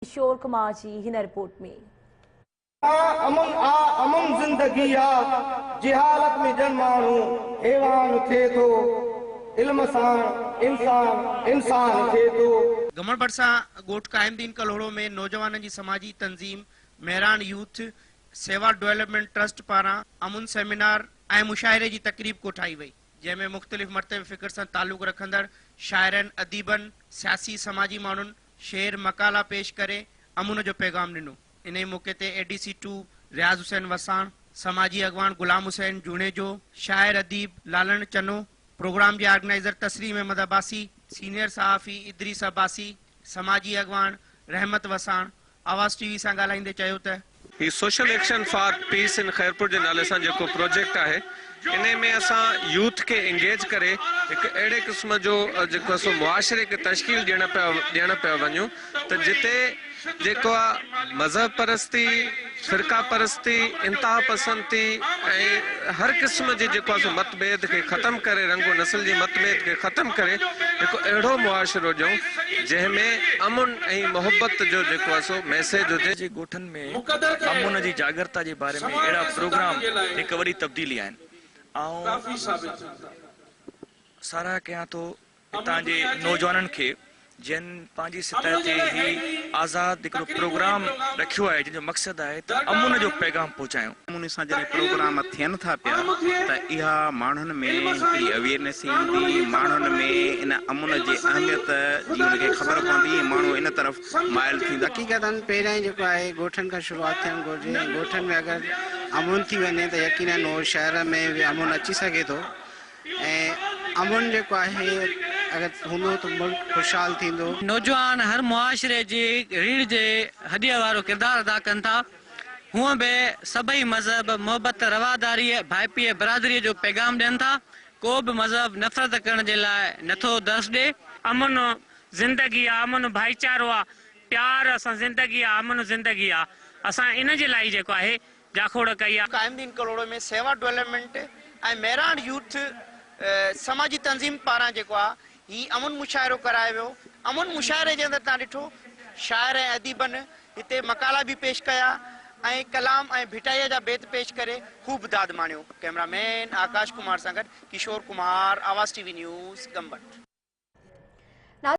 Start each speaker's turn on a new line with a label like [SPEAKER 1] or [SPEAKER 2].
[SPEAKER 1] किशोर कुमार जी हिन रिपोर्ट में
[SPEAKER 2] अमन जिंदगी जिहालत में जन मानू हैवान थे तो इल्म सां इंसान इंसान थे तो।
[SPEAKER 3] गमन बरसा गोठ कायमदीन कलोड़ो में नौजवान की समाजी तंजीम मेहरान यूथ सेवा डेवलपमेंट ट्रस्ट पारा अमुन सेमिनार ऐं मुशायरे की तकरीब कोठाई वही, जैमें मुख्तलिफ मरतबे फिक्र से ताल्लुक रखंदड़ शायरन अदीबन सियासी समाजी मानुन शेर मकाला पेश करे अमुन जो पैगाम दिनों। इन मौके ते ADC2 रियाज हुसैन वसाण, समाजी अगवान गुलाम हुसैन जूनेजो, शायर अदीब लालन चनो, प्रोग्राम के ऑर्गेनाइजर तस्लीम अहमद अब्बासी, सीनियर सहाफ़ी इदरीस अब्बासी, समाजी अगवान रहमत वसाण आवाज़ TV सां ॻाल्हाईंदे चयो त
[SPEAKER 4] ही सोशल एक्शन फॉर पीस इन खैरपुर के नाले से जो प्रोजेक्ट है इन में असा यूथ के एंगेज करे एक अड़े किस्म जो जो मुआशरे के तश्कील ॾियण पिया वञूं तो जिते जेको मजहब परस्ती फिरका परस्ती इंतहा पसंदी हर किस्म जी जो मतभेद के खत्म करे रंगो नस्ल की मतभेद के खत्म करे एक अड़ो मुआशरो जो जैमें अमुन और मोहब्बत जो जो मैसेज हुए।
[SPEAKER 5] गोठन में अमुन की जागरता के बारे में अड़ा प्रोग्राम एक वरी तब्दीली आन सारा कया तो हितां जे नौजवानन के जिन पांजी सतह ते ही आज़ाद एक प्रोग्राम रखियो है जो मकसद है तो अमुन जो पैगाम पहुंचायो।
[SPEAKER 6] अमुन सां जॾहिं प्रोग्राम थियनि था पिया त इहा माण्हुनि में हिकिड़ी अवेयरनेस ईंदी, माण्हुनि में इन अमुन जी अहमियत जी उनखे ख़बर पवंदी, माण्हू इन तरफ़ माइल थींदा।
[SPEAKER 7] हक़ीक़तन पहिरियां जेको आहे ॻोठनि खां शुरूआत थियणु घुरिजे। ॻोठनि में अगरि अमुन थी वञे त यकीनन उहो शहर में बि अमुन अची सघे थो ऐं अमुन जेको आहे अगर हूंदो तो मुल्क खुशहाल थींदो।
[SPEAKER 8] नौजवान हर मुआशरे जी रीढ़ जे हॾीअ वारो किरदारु अदा कनि था। हूअं बि सभई मज़हब मोहबत रवादारी भाईपीअ बरादरीअ जो पैगाम ॾियनि था। को बि मज़हब नफ़रत करण जे लाइ नथो दर्स ॾे।
[SPEAKER 9] अमन ज़िंदगी आहे, अमन भाईचारो आहे, प्यार असां ज़िंदगी आहे, अमन ज़िंदगी आहे। असां इन जे लाइ जेको आहे जाखोड़ कई आहे।
[SPEAKER 3] कायमदीन कलोड़ो में सेवा डेवलपमेंट ऐं मेहरान यूथ समाजी तंजीम पारां जेको आहे ही अमुन मुशायरो करायो वियो। अमुन मुशायरे जे अंदरि तव्हां ॾिठो शायर ऐं अदीबन हिते मकाला भी पेश कया ऐं कलाम ऐं भिटाईअ जा बेत पेश करे खूब दाद माणियो। कैमरामैन आकाश कुमार सां गॾु किशोर कुमार, आवाज़ TV न्यूज़, गंबट।